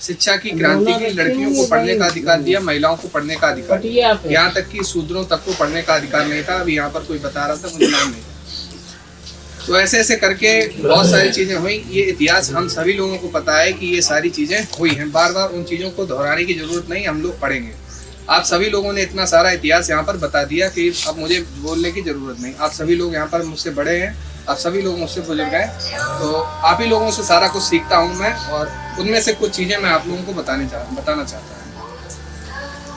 शिक्षा की क्रांति की, लड़कियों को पढ़ने का अधिकार दिया, महिलाओं को पढ़ने का अधिकार दिया, यहाँ तक कि शूद्रों तक को पढ़ने का अधिकार नहीं था। अभी यहाँ पर कोई बता रहा था, मुझे नाम नहीं। तो ऐसे ऐसे करके बहुत सारी चीजें हुई। ये इतिहास हम सभी लोगों को पता है कि ये सारी चीजें हुई हैं। बार बार उन चीजों को दोहराने की जरूरत नहीं, हम लोग पढ़ेंगे। आप सभी लोगों ने इतना सारा इतिहास यहाँ पर बता दिया कि अब मुझे बोलने की जरूरत नहीं। आप सभी लोग यहाँ पर मुझसे बड़े हैं, आप सभी लोग मुझसे बुजुर्ग हैं, तो आप ही लोगों से सारा कुछ सीखता हूँ मैं, और उनमें से कुछ चीजें मैं आप लोगों को बताना चाहता हूँ।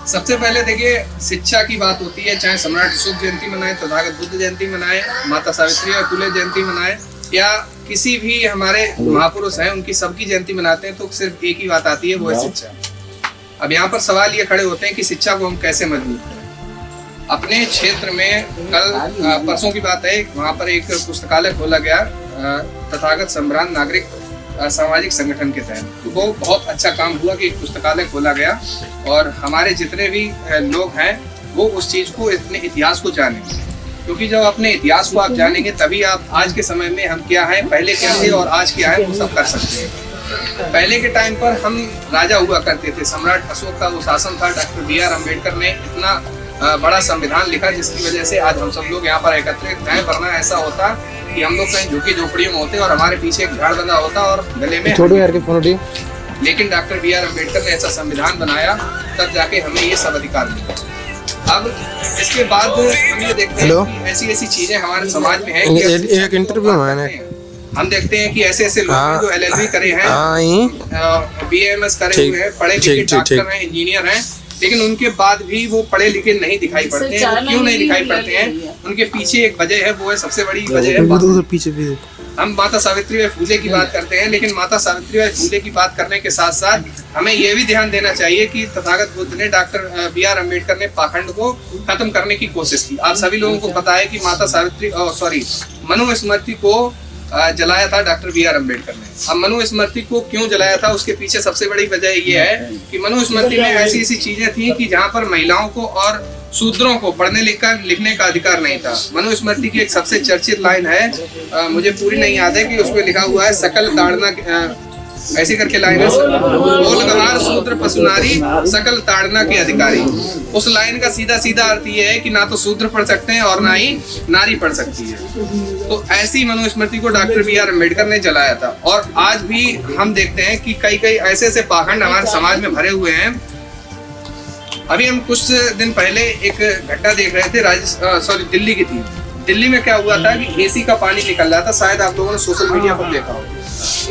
सबसे पहले देखिए, शिक्षा की बात होती है, चाहे सम्राट अशोक जयंती मनाए, तथागत बुद्ध जयंती मनाए, माता सावित्री और फुले जयंती मनाए, या किसी भी हमारे महापुरुष हैं उनकी सबकी जयंती मनाते हैं, तो सिर्फ एक ही बात आती है, वो है शिक्षा। अब यहाँ पर सवाल ये खड़े होते हैं कि शिक्षा को हम कैसे मजबूत करें। अपने क्षेत्र में कल परसों की बात है, वहाँ पर एक पुस्तकालय खोला गया तथागत संभ्रांत नागरिक सामाजिक संगठन के तहत। तो वो बहुत अच्छा काम हुआ कि एक पुस्तकालय खोला गया, और हमारे जितने भी लोग हैं वो उस चीज को, इतने इतिहास को जाने, क्योंकि जब अपने इतिहास को आप जानेंगे तभी आप आज के समय में हम क्या हैं, पहले क्या थे और आज क्या है, वो सब कर सकते हैं। पहले के टाइम पर हम राजा हुआ करते थे, सम्राट अशोक का वो शासन था, डॉक्टर B.R. अम्बेडकर ने इतना बड़ा संविधान लिखा जिसकी वजह से आज हम सब लोग यहाँ पर एकत्रित हैं। वरना ऐसा होता कि हम लोग कहीं झुकी झोपड़ियों में होते और हमारे पीछे एक झाड़ बंधा होता और गले में छोड़ो यार के फोन। लेकिन डॉक्टर B.R. अम्बेडकर ने ऐसा संविधान बनाया, तब जाके हमें ये सब अधिकार मिले। अब इसके बाद हम ये देखते हैं कि ऐसी ऐसी चीजें हमारे समाज में हैं। एक इंटरव्यू हम देखते हैं कि ऐसे ऐसे लोग जो LLB करे हैं, BAMS करे हुए हैं, पढ़े लिखे डॉक्टर हैं, इंजीनियर हैं, लेकिन उनके बाद भी वो पढ़े लिखे नहीं दिखाई पड़ते हैं। क्यों नहीं दिखाई पड़ते हैं? उनके पीछे एक वजह है, वो है सबसे बड़ी वजह है पीछे भी। हम माता सावित्रीबाई फुले की बात करते हैं, लेकिन माता सावित्रीबाई फुले की बात करने के साथ साथ हमें यह भी ध्यान देना चाहिए कि तथागत बुद्ध ने, डॉक्टर B.R. अम्बेडकर ने पाखंड को खत्म करने की कोशिश की। आप सभी लोगों को पता है कि मनुस्मृति को जलाया था डॉक्टर B.R. अम्बेडकर ने। अब मनुस्मृति को क्यों जलाया था, उसके पीछे सबसे बड़ी वजह ये है कि मनुस्मृति में ऐसी ऐसी चीजें थी कि जहाँ पर महिलाओं को और शूद्रों को पढ़ने लिखने का अधिकार नहीं था। मनुस्मृति की एक सबसे चर्चित लाइन है, मुझे पूरी नहीं याद है, कि उसमें लिखा हुआ है सकल ताड़ना, ऐसे करके लाइन है, बोल गवार शूद्र पशु नारी सकल ताड़ना के अधिकारी। उस लाइन का सीधा सीधा अर्थ ये है कि ना तो शूद्र पढ़ सकते हैं और ना ही नारी पढ़ सकती है। तो ऐसी मनुस्मृति को डॉक्टर B.R. अम्बेडकर ने जलाया था। और आज भी हम देखते हैं कि कई कई ऐसे ऐसे पाखंड हमारे समाज में भरे हुए हैं। अभी हम कुछ दिन पहले एक घटना देख रहे थे, दिल्ली की थी। दिल्ली में क्या हुआ था कि AC का पानी निकल रहा था, शायद आप लोगों ने सोशल मीडिया पर देखा हो।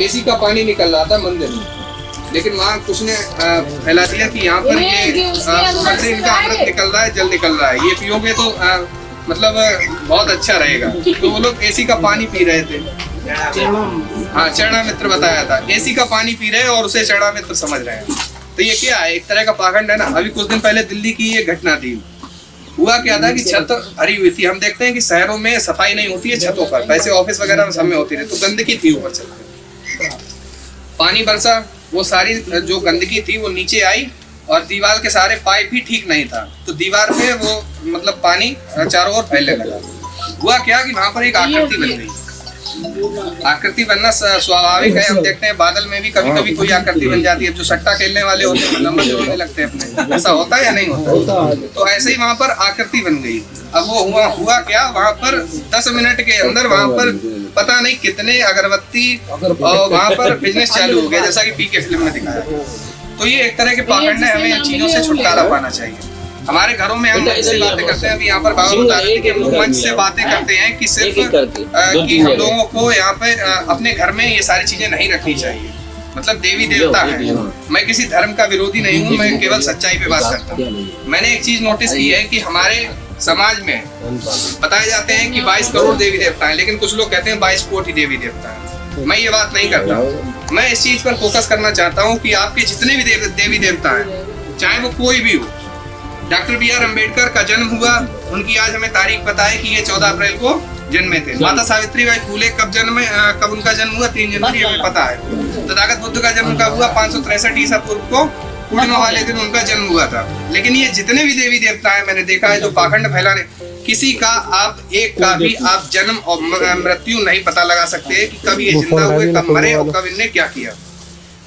AC का पानी निकल रहा था मंदिर में, लेकिन वहाँ कुछ ने फैला दिया कि यहाँ पर ये इनका अमृत निकल रहा है, जल निकल रहा है, ये पियोगे तो मतलब बहुत अच्छा रहेगा। तो वो लोग AC का पानी पी रहे थे। हाँ, चरणामित्र बताया था, AC का पानी पी रहे और उसे चरणामित्र समझ रहे हैं। तो ये क्या है, एक तरह का पाखंड है ना। अभी कुछ दिन पहले दिल्ली की ये घटना थी। हुआ क्या था कि छत भरी हुई थी। हम देखते हैं कि शहरों में सफाई नहीं होती है छतों पर, वैसे ऑफिस वगैरह में सब में होती है, तो गंदगी थी ऊपर छत पे। पानी बरसा, वो सारी जो गंदगी थी वो नीचे आई, और दीवार के सारे पाइप भी ठीक नहीं था, तो दीवार पे वो मतलब पानी चारों ओर फैलने लगा। हुआ क्या कि वहां पर एक आकृति बन गई। आकृति बनना स्वाभाविक है, हम देखते हैं बादल में भी कभी कभी कोई आकृति बन जाती है। जो सट्टा खेलने वाले होते हैं नंबर जोड़ने लगते हैं अपने, ऐसा होता है या नहीं होता? तो ऐसे ही वहां पर आकृति बन गई। अब वो हुआ क्या, वहां पर 10 मिनट के अंदर वहां पर पता नहीं कितने अगरबत्ती और वहां पर बिजनेस चालू हो गया, जैसा कि PK फिल्म में दिखाया। तो ये एक तरह के पाखंड है, हमें इन चीजों से छुटकारा पाना चाहिए। हमारे घरों में हम ऐसे बातें करते हैं। अभी यहाँ पर बाबा बता रहे थे कि हम लोग मंच से बातें करते हैं कि सिर्फ कि हम लोगों को यहाँ पे अपने घर में ये सारी चीजें नहीं रखनी चाहिए। मतलब देवी देवता है, मैं किसी धर्म का विरोधी नहीं हूँ, मैं केवल सच्चाई पे बात करता हूँ। मैंने एक चीज नोटिस की है कि हमारे समाज में बताए जाते हैं कि 22 करोड़ देवी देवता हैं, लेकिन कुछ लोग कहते हैं 22 कोटि देवी देवता हैं। मैं ये बात नहीं करता। मैं इस चीज पर फोकस करना चाहता हूँ कि आपके जितने भी देवी देवता हैं, चाहे वो कोई भी हो। Doctor B.R. अम्बेडकर का जन्म हुआ, उनकी आज हमें तारीख पता है कि ये 14 अप्रैल को जन्मे थे। माता सावित्रीबाई फुले कब उनका जन्म हुआ, 3 जनवरी हमें पता है। तथागत बुद्ध का जन्म कब हुआ, 563 ईसा पूर्व को पूर्णिमा वाले दिन उनका जन्म हुआ था। लेकिन ये जितने भी देवी देवता है, मैंने देखा है जो पाखंड फैलाने, किसी का आप एक का भी आप जन्म और मृत्यु नहीं पता लगा सकते कि कब ये जिंदा हुए, कब मरे और कब इनने क्या किया।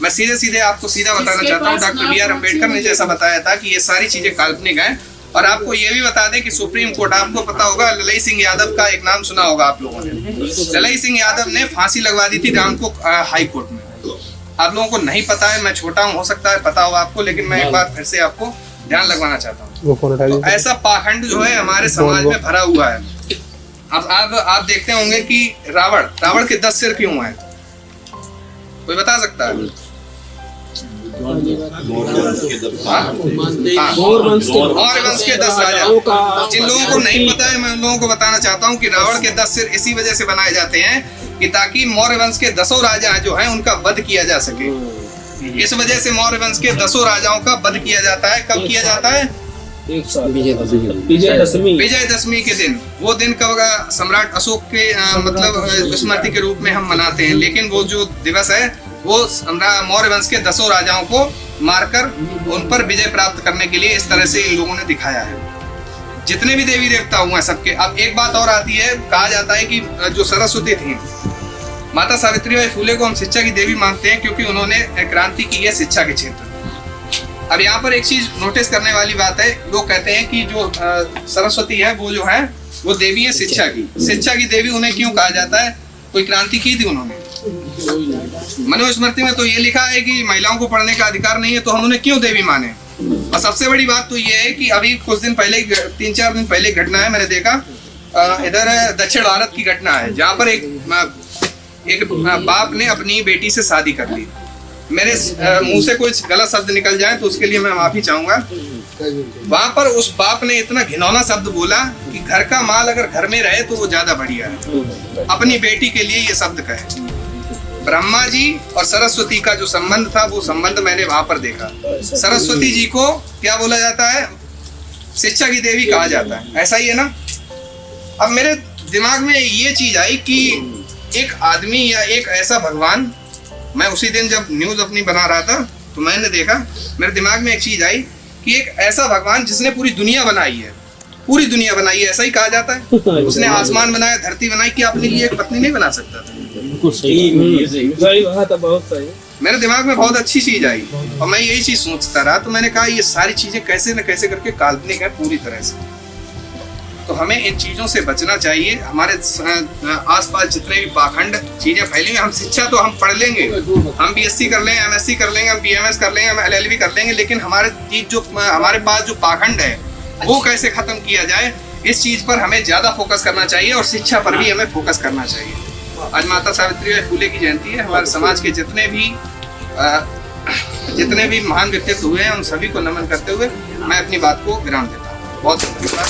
मैं सीधे सीधे आपको सीधा बताना चाहता हूँ, डॉक्टर बी आर अम्बेडकर ने जैसा बताया था कि ये सारी चीजें काल्पनिक हैं। और आपको ये भी बता दें कि सुप्रीम कोर्ट, आपको पता होगा ललई सिंह यादव का एक नाम सुना होगा आप लोगों ने। ललई सिंह यादव ने फांसी लगवा दी थी रामको हाई कोर्ट में। आप लोगों को नहीं पता है, मैं छोटा हूँ, हो सकता है पता हो आपको, लेकिन मैं एक बार फिर से आपको ध्यान लगवाना चाहता हूँ। तो ऐसा पाखंड जो है हमारे समाज में भरा हुआ है। अब आप देखते होंगे कि रावण के 10 सिर क्यों हैं? कोई बता सकता है? मौर्य वंश के 10 राजा। जिन लोगों को नहीं पता है, मैं उन लोगों को बताना चाहता हूँ कि रावण के 10 सिर इसी वजह से बनाए जाते हैं कि ताकि मौर्य वंश के 10 राजा जो हैं उनका वध किया जा सके। इस वजह से मौर्य वंश के 10 राजाओं का वध किया जाता है। कब किया जाता है? विजयदशमी के दिन। वो दिन कब? सम्राट अशोक के मतलब स्मृति के रूप में हम मनाते हैं, लेकिन वो जो दिवस है वो मौर्य वंश के 10 राजाओं को मारकर उन पर विजय प्राप्त करने के लिए इस तरह से इन लोगों ने दिखाया है। जितने भी देवी देवता हुए हैं सबके। अब एक बात और आती है, कहा जाता है कि जो सरस्वती थी, माता सावित्रीबाई फुले को हम शिक्षा की देवी मानते हैं क्योंकि उन्होंने क्रांति की है शिक्षा के क्षेत्र में। अब यहाँ पर एक चीज नोटिस करने वाली बात है, लोग कहते हैं कि जो सरस्वती है वो जो है वो देवी है शिक्षा की। शिक्षा की देवी उन्हें क्यों कहा जाता है? कोई क्रांति की थी उन्होंने? मनुस्मृति में तो ये लिखा है कि महिलाओं को पढ़ने का अधिकार नहीं है, तो हम उन्हें क्यों देवी माने? और सबसे बड़ी बात तो ये है कि अभी कुछ दिन पहले, 3-4 दिन पहले घटना है, मैंने देखा इधर दक्षिण भारत की घटना है, जहाँ पर एक बाप ने अपनी बेटी से शादी कर ली। मेरे मुंह से कोई गलत शब्द निकल जाए तो उसके लिए मैं माफी चाहूंगा। वहां पर उस बाप ने इतना घिनौना शब्द बोला कि घर का माल अगर घर में रहे तो वो ज्यादा बढ़िया है। अपनी बेटी के लिए ये शब्द कहे। ब्रह्मा जी और सरस्वती का जो संबंध था वो संबंध मैंने वहां पर देखा। सरस्वती जी को क्या बोला जाता है? शिक्षा की देवी कहा जाता है। ऐसा ही है ना? अब मेरे दिमाग में ये चीज आई कि एक आदमी या एक ऐसा भगवान, मैं उसी दिन जब न्यूज अपनी बना रहा था तो मैंने देखा, मेरे दिमाग में एक चीज आई कि एक ऐसा भगवान जिसने पूरी दुनिया बनाई है, पूरी दुनिया बनाई है, ऐसा ही कहा जाता है। उसने आसमान बनाया, धरती बनाई, कि अपने लिए एक पत्नी नहीं बना सकता था? मेरे दिमाग में बहुत अच्छी चीज आई और मैं यही चीज सोचता रहा। तो मैंने कहा ये सारी चीजें कैसे न कैसे करके काल्पनिक है पूरी तरह से। तो हमें इन चीजों से बचना चाहिए। हमारे आसपास जितने भी पाखंड चीजें फैली, हम शिक्षा तो हम पढ़ लेंगे, हम BSc कर लेंगे, MSc कर लेंगे, हम BMS कर लेंगे, हम LLB कर लेंगे, लेकिन हमारे चीज जो हमारे पास जो पाखंड है वो कैसे खत्म किया जाए, इस चीज पर हमें ज्यादा फोकस करना चाहिए और शिक्षा पर भी हमें फोकस करना चाहिए। आज माता सावित्रीबाई फुले की जयंती है। हमारे समाज के जितने भी महान व्यक्तित्व हुए हैं उन सभी को नमन करते हुए मैं अपनी बात को विराम देता हूँ। बहुत धन्यवाद।